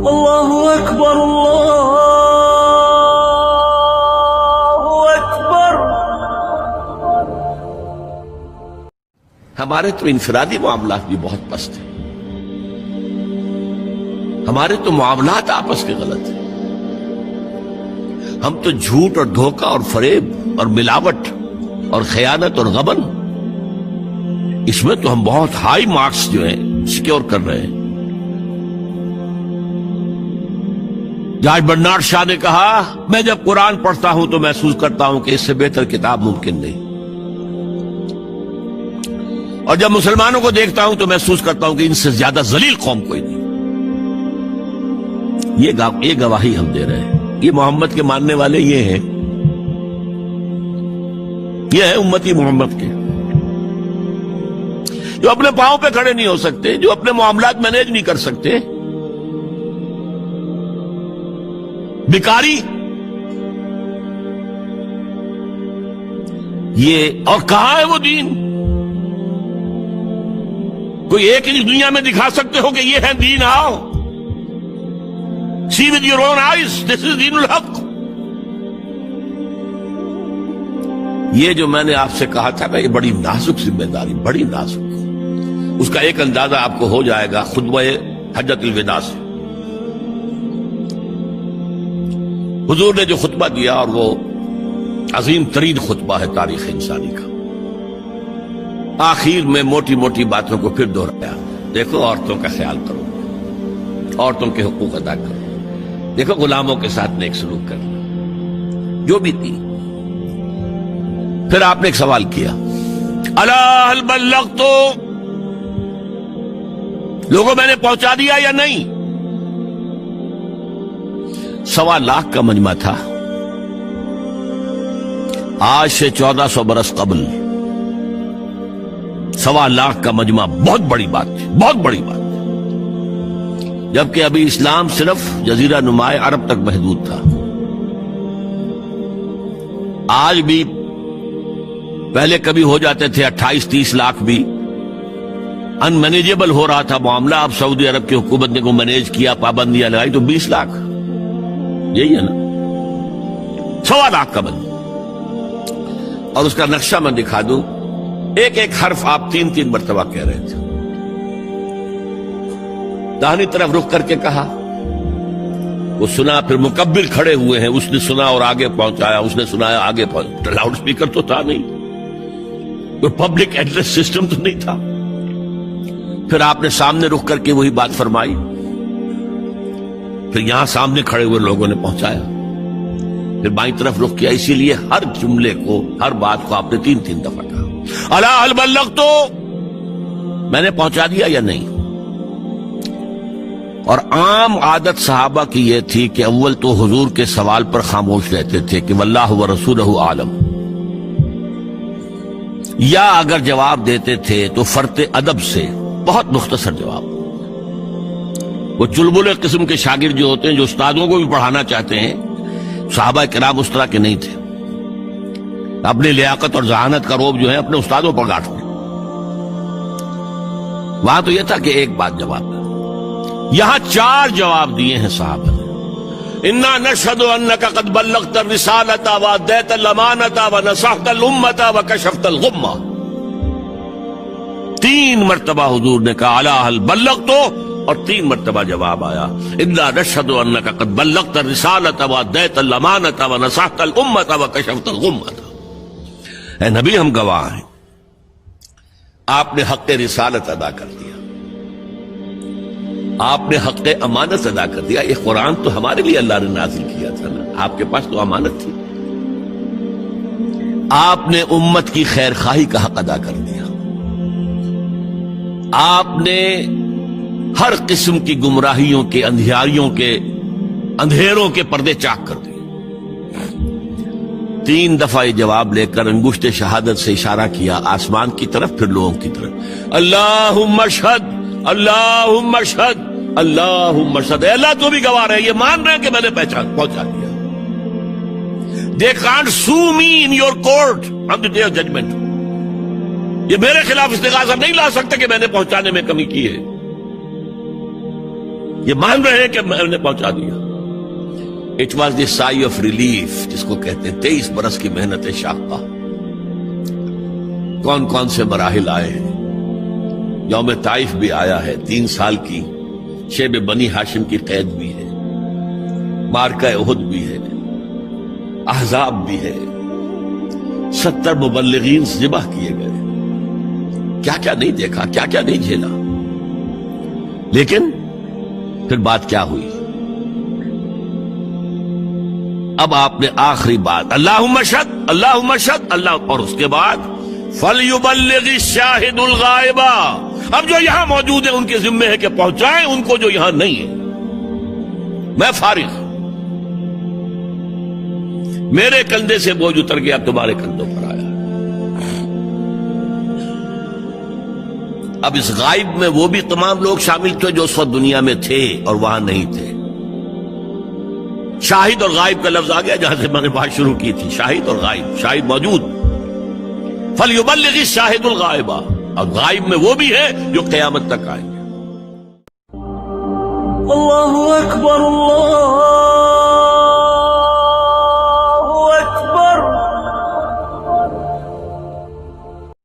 اللہ اکبر اللہ اکبر۔ ہمارے تو انفرادی معاملات بھی بہت پست ہیں، ہمارے تو معاملات آپس کے غلط ہیں، ہم تو جھوٹ اور دھوکہ اور فریب اور ملاوٹ اور خیانت اور غبن، اس میں تو ہم بہت ہائی مارکس جو ہیں سیکیور کر رہے ہیں۔ جاج برنارڈ شاہ نے کہا، میں جب قرآن پڑھتا ہوں تو محسوس کرتا ہوں کہ اس سے بہتر کتاب ممکن نہیں، اور جب مسلمانوں کو دیکھتا ہوں تو محسوس کرتا ہوں کہ ان سے زیادہ ذلیل قوم کوئی نہیں۔ یہ گواہی ہم دے رہے ہیں، یہ محمد کے ماننے والے یہ ہیں، یہ ہے امتی محمد کے، جو اپنے پاؤں پہ کھڑے نہیں ہو سکتے، جو اپنے معاملات مینیج نہیں کر سکتے، بیکاری، یہ اور کہاں ہے وہ دین؟ کوئی ایک ہی دنیا میں دکھا سکتے ہو کہ یہ ہے دین؟ آؤ see with your own eyes, this is دین الحق۔ یہ جو میں نے آپ سے کہا تھا نا، یہ بڑی نازک ذمہ داری، بڑی نازک، اس کا ایک اندازہ آپ کو ہو جائے گا خطبہ حجۃ الوداع سے۔ حضور نے جو خطبہ دیا، اور وہ عظیم ترین خطبہ ہے تاریخ انسانی کا، آخر میں موٹی موٹی باتوں کو پھر دہرایا۔ دیکھو عورتوں کا خیال کرو، عورتوں کے حقوق ادا کرو، دیکھو غلاموں کے ساتھ نیک سلوک کرنا، جو بھی تھی۔ پھر آپ نے ایک سوال کیا، الا هل بلغت، لوگوں میں نے پہنچا دیا یا نہیں؟ 1.25 لاکھ کا مجمع تھا، آج سے 1400 برس قبل 1.25 لاکھ کا مجمع بہت بڑی بات تھی، بہت بڑی بات، جبکہ ابھی اسلام صرف جزیرہ نما عرب تک محدود تھا۔ آج بھی پہلے کبھی ہو جاتے تھے 28-30 لاکھ بھی، ان مینیجیبل ہو رہا تھا معاملہ۔ اب سعودی عرب کی حکومت نے کو مینیج کیا، پابندیاں لگائی تو 20 لاکھ، یہی ہے نا، 1.25 لاکھ کا بند۔ اور اس کا نقشہ میں دکھا دوں، ایک ایک حرف آپ 3 مرتبہ کہہ رہے تھے۔ داہنی طرف رخ کر کے کہا، وہ سنا، پھر مکبر کھڑے ہوئے ہیں، اس نے سنا اور آگے پہنچایا، اس نے سنایا آگے پہنچایا۔ لاؤڈ سپیکر تو تھا نہیں، کوئی پبلک ایڈریس سسٹم تو نہیں تھا۔ پھر آپ نے سامنے رخ کر کے وہی بات فرمائی، پھر یہاں سامنے کھڑے ہوئے لوگوں نے پہنچایا، پھر بائیں طرف رخ کیا۔ اسی لیے ہر جملے کو، ہر بات کو آپ نے 3 دفعہ کہا، الا هل بلغت، میں نے پہنچا دیا یا نہیں؟ اور عام عادت صحابہ کی یہ تھی کہ اول تو حضور کے سوال پر خاموش رہتے تھے کہ واللہ ورسولہ عالم، یا اگر جواب دیتے تھے تو فرط ادب سے بہت مختصر جواب۔ وہ چلبلے قسم کے شاگرد جو ہوتے ہیں، جو استادوں کو بھی پڑھانا چاہتے ہیں، صحابہ کرام اس طرح کے نہیں تھے، اپنی لیاقت اور ذہانت کا روب جو ہے اپنے استادوں پر گاٹتے۔ وہاں تو یہ تھا کہ ایک بات جواب، یہاں 4 جواب دیے ہیں صحابہ نے۔ انا نشهد انك قد بلغت الرسالة واديت الامانة ونصحت الامة وكشفت الغمة۔ 3 مرتبہ حضور نے کہا الا هل بلغت، اور 3 مرتبہ جواب آیا انا نشهد انك قد بلغت الرسالة واديت الامانة ونصحت الامة وكشفت الغمة۔ اے نبی، ہم گواہ ہیں، آپ نے حق رسالت ادا کر دیا، آپ نے حق امانت ادا کر دیا۔ یہ قرآن تو ہمارے لیے اللہ نے نازل کیا تھا نا، آپ کے پاس تو امانت تھی۔ آپ نے امت کی خیر خواہی کا حق ادا کر دیا، آپ نے ہر قسم کی گمراہیوں کے، اندھیاریوں کے، اندھیروں کے پردے چاک کر دیے۔ 3 دفعہ یہ جواب لے کر انگشت شہادت سے اشارہ کیا آسمان کی طرف، پھر لوگوں کی طرف، اللہم اشہد، اللہم اشہد، اللہم اشہد۔ اے اللہ تو بھی گواہ ہے، یہ مان رہے ہیں کہ میں نے پہنچا دیا۔ They can't sue me in your court on the day of judgment۔ یہ میرے خلاف استغاثہ نہیں لا سکتے کہ میں نے پہنچانے میں کمی کی ہے۔ یہ مان رہے ہیں کہ میں نے پہنچا دیا. It was the sigh of relief جس کو کہتے ہیں 23 برس کی محنت شاقہ. کون کون سے مراحل آئے ہیں. یوم طائف بھی آیا ہے, 3 سال کی شیب بنی ہاشم کی قید بھی ہے, مارکہ احد بھی ہے, احزاب بھی ہے, 70 مبلغین ذبح کیے گئے. کیا کیا نہیں دیکھا, کیا کیا نہیں جھیلا. لیکن پھر بات کیا ہوئی؟ اب آپ نے آخری بات اللہم اشہد اللہم اشہد اللہ, اور اس کے بعد فَلْيُبَلِّغِ الشَّاهِدُ الْغَائِبَ. اب جو یہاں موجود ہیں ان کے ذمے ہے کہ پہنچائیں ان کو جو یہاں نہیں ہے. میں فارغ, میرے کندھے سے بوجھ اتر گیا, اب تمہارے کندھوں پر آیا. اب اس غائب میں وہ بھی تمام لوگ شامل تھے جو اس وقت دنیا میں تھے اور وہاں نہیں تھے. شاہد اور غائب کا لفظ آ گیا جہاں سے میں نے بات شروع کی تھی. شاہد اور غائب, شاہد موجود, فَلْيُبَلِّغِ الشَّاهِدُ الْغَائِبَ, اور غائب میں وہ بھی ہے جو قیامت تک آئیں گے. اللہ اکبر اللہ